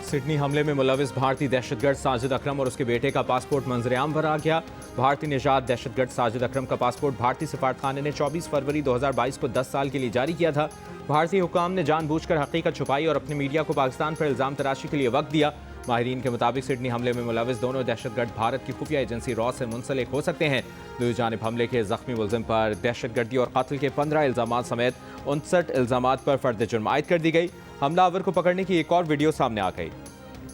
Sydney हमले में मुलविस भारतीय दहशतगर्द साजिद अकरम और उसके बेटे का पासपोर्ट मंजरेआम पर आ गया। भारतीय निजात दहशतगर्द साजिद अकरम का पासपोर्ट भारतीय सफारतखाने ने 24 फरवरी 2022 को 10 साल के लिए जारी किया था। भारतीय हुकाम ने जानबूझकर हकीकत छुपाई और अपने मीडिया को पाकिस्तान पर इल्जाम तराशी के लिए वक्त दिया। माहिरीन के मुताबिक सिडनी हमले में मुलविस दोनों दहशतगर्द भारत की खुफिया एजेंसी रॉ से मुंसलिक हो सकते हैं। दूसरी जानिब हमले के जख्मी मुलजिम पर दहशतगर्दी और कत्ल के 15 इल्जामात समेत 59 इल्जामात पर फर्द जुर्म आयद कर दी गई। हमलावर को पकड़ने की एक और वीडियो सामने आ गई।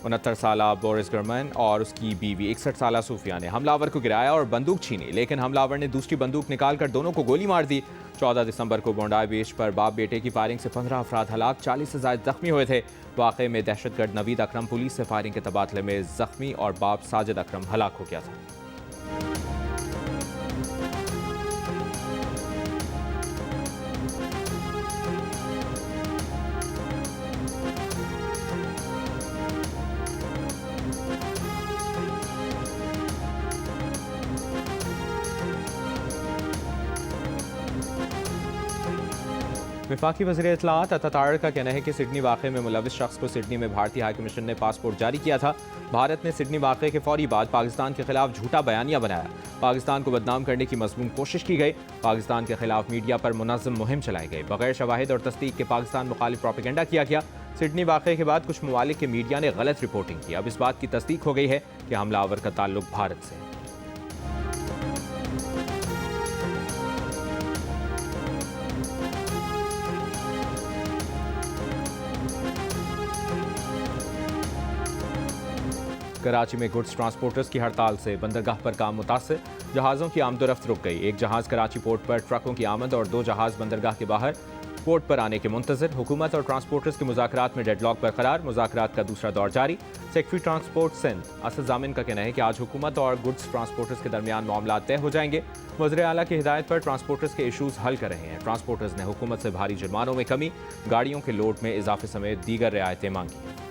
69 साला बोरिस गरमन और उसकी बीवी 61 साला सूफिया ने हमलावर को गिराया और बंदूक छीनी, लेकिन हमलावर ने दूसरी बंदूक निकालकर दोनों को गोली मार दी। 14 दिसंबर को बोंडाई बीच पर बाप बेटे की फायरिंग से 15 अफराद हलाक, 40 से ज्यादा जख्मी हुए थे। वाक़े में दहशतगर्द नवीद अकरम पुलिस से फायरिंग के तबादले में जख्मी और बाप साजिद अकरम हलाक हो गया था। वफाकी वज़ीर इत्तलाआत अता का कहना है कि सिडनी वाक़े में मुलविस शख्स को सिडनी में भारतीय हाई कमीशन ने पासपोर्ट जारी किया था। भारत ने सिडनी वाक़े के फौरी बाद पाकिस्तान के खिलाफ झूठा बयानिया बनाया। पाकिस्तान को बदनाम करने की मज़मूम कोशिश की गई। पाकिस्तान के खिलाफ मीडिया पर मुनज़्ज़म मुहिम चलाई गई। बगैर शवाहिद और तस्दीक के पाकिस्तान मुखालिफ प्रोपेगेंडा किया गया। सिडनी वाक़े के बाद कुछ ममालिक के मीडिया ने गलत रिपोर्टिंग की। अब इस बात की तस्दीक हो गई है कि हमलावर का ताल्लुक भारत से है। कराची में गुड्स ट्रांसपोर्टर्स की हड़ताल से बंदरगाह पर काम मुतासर, जहाज़ों की आमदोरफ्त रुक गई। एक जहाज़ कराची पोर्ट पर ट्रकों की आमद और 2 जहाज़ बंदरगाह के बाहर पोर्ट पर आने के मुंतजर। हुकूमत और ट्रांसपोर्टर्स के मुज़ाकरात में डेडलॉक बरकरार, मुज़ाकरात का दूसरा दौर जारी। सेक्रेटरी ट्रांसपोर्ट सिंध असद जामिन का कहना है कि आज हुकूमत और गुड्स ट्रांसपोर्टर्स के दरमियान मामला तय हो जाएंगे। वज़ीर आला की हिदायत पर ट्रांसपोर्टर्स के इशूज़ हल कर रहे हैं। ट्रांसपोर्टर्स ने हुकूमत से भारी जुर्मानों में कमी, गाड़ियों के लोड में इजाफे समेत दीगर रियायतें मांगी।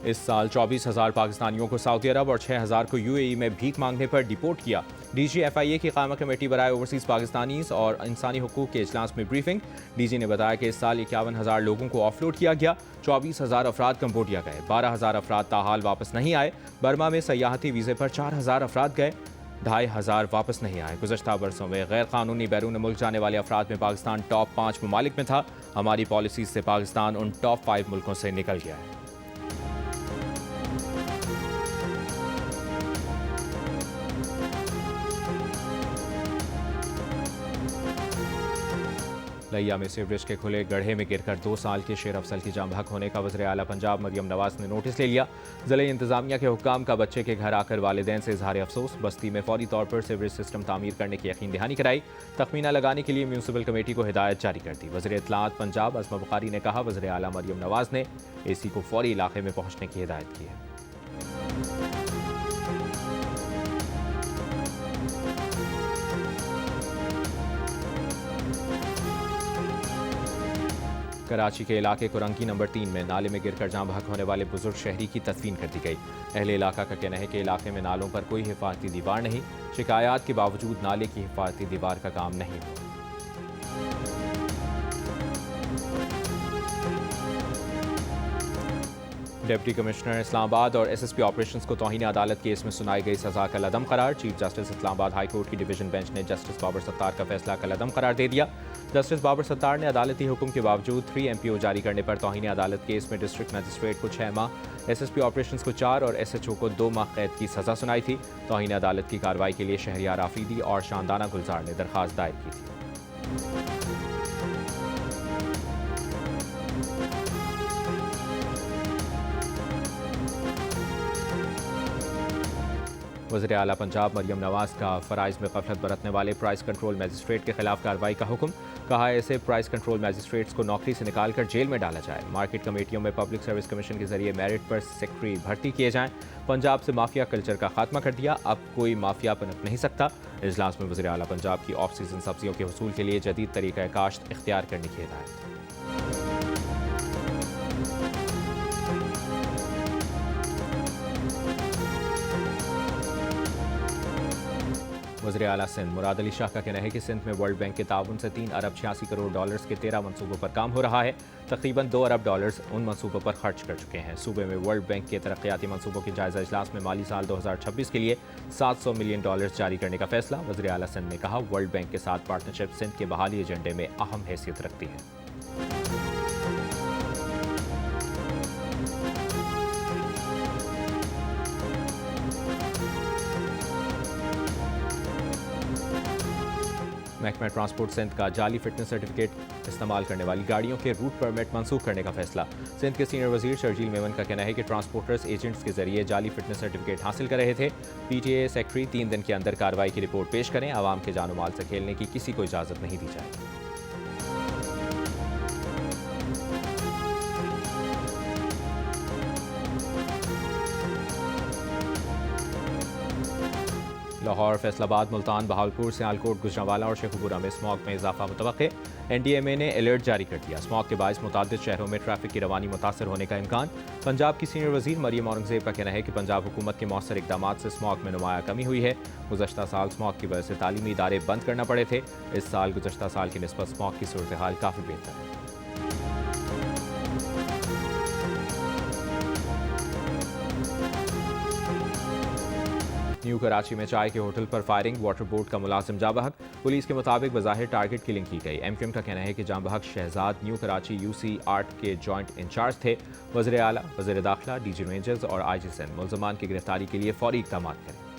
इस साल 24,000 पाकिस्तानियों को सऊदी अरब और 6,000 को यूएई में भीख मांगने पर डिपोर्ट किया। डीजी FIA की कायमा कमेटी बराए ओवरसीज़ पाकिस्तानीज़ और इंसानी हुकूक के इजलास में ब्रीफिंग। डीजी ने बताया कि इस साल 51,000 लोगों को ऑफलोड किया गया। 24,000 अफराद कम्बोडिया गए, 12,000 अफराद ताहाल वापस नहीं आए। बर्मा में सयाहती वीज़े पर 4,000 अफराद गए, 2,500 वापस नहीं आए। गुज़श्ता बरसों में गैर कानूनी बैरून मुल्क जाने वाले अफराद में पाकिस्तान टॉप 5 ममालिक में था। हमारी पॉलिसी से पाकिस्तान उन टॉप 5 मुल्कों से निकल गया है। लिया में सीवरेज के खुले गड्ढे में गिरकर 2 साल के शेर अफसल की जान बहक होने का वज़ीर आला पंजाब मरियम नवाज ने नोटिस ले लिया। ज़िले इंतजामिया के हुक्काम का बच्चे के घर आकर वालिदैन से इजहार अफसोस। बस्ती में फौरी तौर पर सीवरेज सिस्टम तामीर करने की यकीन दहानी कराई। तखमीना लगाने के लिए म्यूनसिपल कमेटी को हिदायत जारी कर दी। वज़ीर इत्तलाआत पंजाब अज़मा बुखारी ने कहा, वज़ीर आला मरियम नवाज ने AC को फौरी इलाके में पहुँचने की हिदायत की है। कराची के इलाके कुरंकी नंबर 3 में नाले में गिरकर जान बहक होने वाले बुजुर्ग शहरी की तदफीन कर दी गई। अहले इलाका का कहना है कि इलाके में नालों पर कोई हिफाजती दीवार नहीं, शिकायत के बावजूद नाले की हिफाजती दीवार का काम नहीं हुआ। डिप्टी कमिश्नर इस्लामाबाद और SSP ऑपरेशंस को तौहीन अदालत केस में सुनाई गई सजा का लदम करार। Chief justice Islamabad high court की डिवीजन बेंच ने जस्टिस बाबर सत्तार का फैसला का लदम करार दे दिया। जस्टिस बाबर सत्तार ने अदालती हुक्म के बावजूद 3 MPO जारी करने पर तौहीन अदालत केस में डिस्ट्रिक्ट मजिस्ट्रेट को 6 माह, SSP ऑपरेशंस को 4 और SHO को 2 माह कैद की सजा सुनाई थी। तौहीन अदालत की कार्रवाई के लिए शहरियार आफरीदी और शानदाना गुलजार ने दरख्वास्त दायर की थी। वज़ीर आला पंजाब मरियम नवाज का फ़राइज़ में ग़फलत बरतने वाले प्राइस कंट्रोल मजिस्ट्रेट के खिलाफ कार्रवाई का हुक्म। कहा, ऐसे प्राइस कंट्रोल मजिस्ट्रेट्स को नौकरी से निकालकर जेल में डाला जाए। मार्केट कमेटियों में पब्लिक सर्विस कमीशन के जरिए मेरिट पर सेक्रेटरी भर्ती किए जाएं। पंजाब से माफिया कल्चर का खात्मा कर दिया, अब कोई माफिया पनप नहीं सकता। इजलास में वज़ीर आला पंजाब की ऑफ सीजन सब्जियों के हुसूल के लिए जदीद तरीक़ा काश्त इख्तियार करने की हिदायत। वज़ीर आला सिंध मुराद अली शाह का कहना है कि सिंध में वर्ल्ड बैंक के ताउन से 3 अरब 86 करोड़ डॉलर्स के 13 मनसूबों पर काम हो रहा है। तकरीबन 2 अरब डॉलर्स उन मनसूबों पर खर्च कर चुके हैं। सूबे में वर्ल्ड बैंक के तरक्याती मनसूबों के जायजा इजलास में माली साल 2026 के लिए 700 मिलियन डॉलर्स जारी करने का फैसला। वज़ीर आला सिंध ने कहा, वर्ल्ड बैंक के साथ पार्टनरशिप सिंध के बहाली एजेंडे में अहम हैसियत रखती है। महकमा ट्रांसपोर्ट सिंध का जाली फिटनेस सर्टिफिकेट इस्तेमाल करने वाली गाड़ियों के रूट परमिट मंसूख करने का फैसला। सिंध के सीनियर वजीर शर्जील मेमन का कहना है कि ट्रांसपोर्टर्स एजेंट्स के जरिए जाली फिटनेस सर्टिफिकेट हासिल कर रहे थे। पीटीए सेक्रेटरी 3 दिन के अंदर कार्रवाई की रिपोर्ट पेश करें। आवाम के जानो माल से खेलने की किसी को इजाज़त नहीं दी जाएगी। लाहौर, फैसलाबाद, मुल्तान, बहावलपुर, सियालकोट, गुजरांवाला और शेखुपुरा में स्मॉग में इजाफा मुतवक्के। एनडीएमए ने अलर्ट जारी कर दिया। स्मॉग के बायस मुतादिद शहरों में ट्रैफिक की रवानी मुतासर होने का इम्कान। पंजाब की सीनियर वजीर मरियम औरंगजेब का कहना है कि पंजाब हुकूमत के मौसर इकदाम से स्मॉग में नुमाया कमी हुई है। गुज़श्ता साल स्मॉग की वजह से तालीमी इदारे बंद करना पड़े थे। इस साल गुज़श्ता साल की निस्बत स्मॉग की सूरत हाल काफ़ी बेहतर है। न्यू कराची में चाय के होटल पर फायरिंग, वाटर बोर्ड का मुलाजिम जाँ बहक। पुलिस के मुताबिक बज़ाहिर टारगेट किलिंग की गई। एमक्यूएम का कहना है कि जाँ बहक शहजाद न्यू कराची यूसी 8 के जॉइंट इंचार्ज थे। वज़ीर आला, वज़ीर दाखिला, डीजी रेंजर्स और आईजी सिंध मुल्ज़मान की गिरफ्तारी के लिए फौरी इक़दाम करें।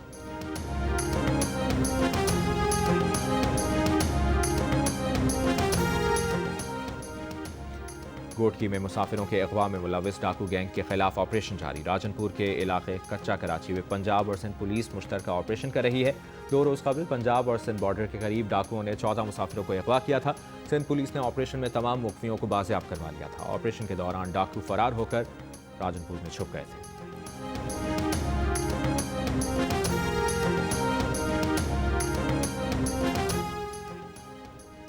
गोटकी में मुसाफिरों के अगवा में मुलविस डाकू गैंग के खिलाफ ऑपरेशन जारी। राजनपुर के इलाके कच्चा कराची में पंजाब और सिंध पुलिस मुश्तरका ऑपरेशन कर रही है। 2 रोज़ कबल पंजाब और सिंध बॉर्डर के करीब डाकुओं ने 14 मुसाफिरों को अगवा किया था। सिंध पुलिस ने ऑपरेशन में तमाम मुख्फियों को बाजियाब करवा लिया था। ऑपरेशन के दौरान डाकू फरार होकर राजनपुर में छुप गए थे।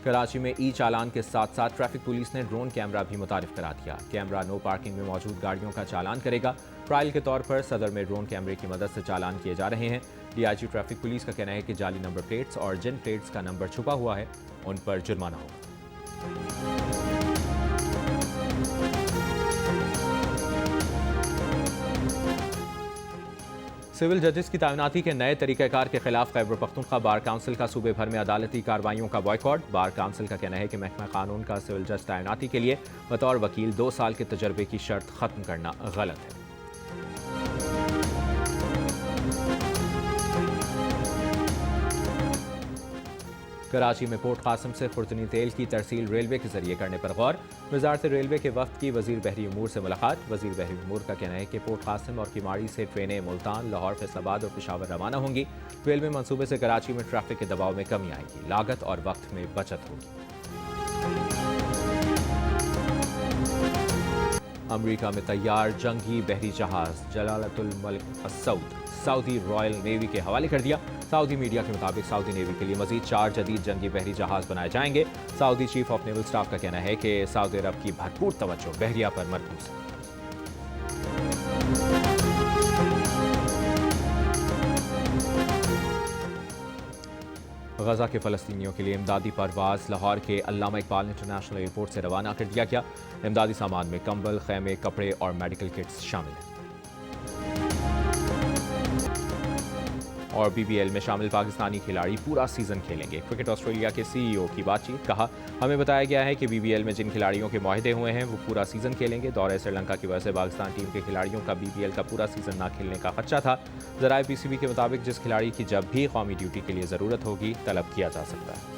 कराची में ई चालान के साथ साथ ट्रैफिक पुलिस ने ड्रोन कैमरा भी मुतारिफ करा दिया। कैमरा नो पार्किंग में मौजूद गाड़ियों का चालान करेगा। ट्रायल के तौर पर सदर में ड्रोन कैमरे की मदद से चालान किए जा रहे हैं। डीआईजी ट्रैफिक पुलिस का कहना है कि जाली नंबर प्लेट्स और जिन प्लेट्स का नंबर छुपा हुआ है उन पर जुर्माना होगा। सिविल जजेस की तैनाती के नए तरीक़ाकार के खिलाफ खैबर पख्तूनख्वा बार काउंसिल का सूबे भर में अदालती कार्रवाइयों का बॉयकॉट। बार काउंसिल का कहना है कि महकमा कानून का सिविल जज तैनाती के लिए बतौर वकील 2 साल के तजर्बे की शर्त खत्म करना गलत है। कराची में पोर्ट कासिम से खुर्दनी तेल की तरसील रेलवे के जरिए करने पर गौर। वजारत रेलवे के वफ्द की वजीर बहरी उमूर से मुलाकात। वजीर बहरी उमूर का कहना है कि पोर्ट कासिम और किमाड़ी से ट्रेनें मुल्तान, लाहौर, फैसलाबाद और पेशावर रवाना होंगी। रेलवे मंसूबे से कराची में ट्रैफिक के दबाव में कमी आएगी, लागत और वक्त में बचत होगी। अमरीका में तैयार जंगी बहरी जहाज जलालतुल मलिक सऊद सऊदी रॉयल नेवी के हवाले कर दिया। सऊदी मीडिया के मुताबिक सऊदी नेवी के लिए मजीद 4 जदीद जंगी बहरी जहाज बनाए जाएंगे। Saudi chief of naval staff का कहना है कि सऊदी अरब की भरपूर तवज्जो बहरिया पर मरकूज है। गजा के फ़लस्तीनियों के लिए इमदादी परवाज़ लाहौर के अल्लामा इकबाल इंटरनेशनल एयरपोर्ट से रवाना कर दिया गया। इमदादी सामान में कंबल, खैमे, कपड़े और मेडिकल किट्स शामिल हैं। और बीबीएल में शामिल पाकिस्तानी खिलाड़ी पूरा सीजन खेलेंगे। क्रिकेट ऑस्ट्रेलिया के सीईओ की बातचीत। कहा, हमें बताया गया है कि बीबीएल में जिन खिलाड़ियों के मुआहदे हुए हैं वो पूरा सीजन खेलेंगे। दौरे श्रीलंका की वजह से पाकिस्तान टीम के खिलाड़ियों का बीबीएल का पूरा सीजन ना खेलने का खदशा था। ज़राए पीसीबी के मुताबिक जिस खिलाड़ी की जब भी कौमी ड्यूटी के लिए ज़रूरत होगी तलब किया जा सकता है।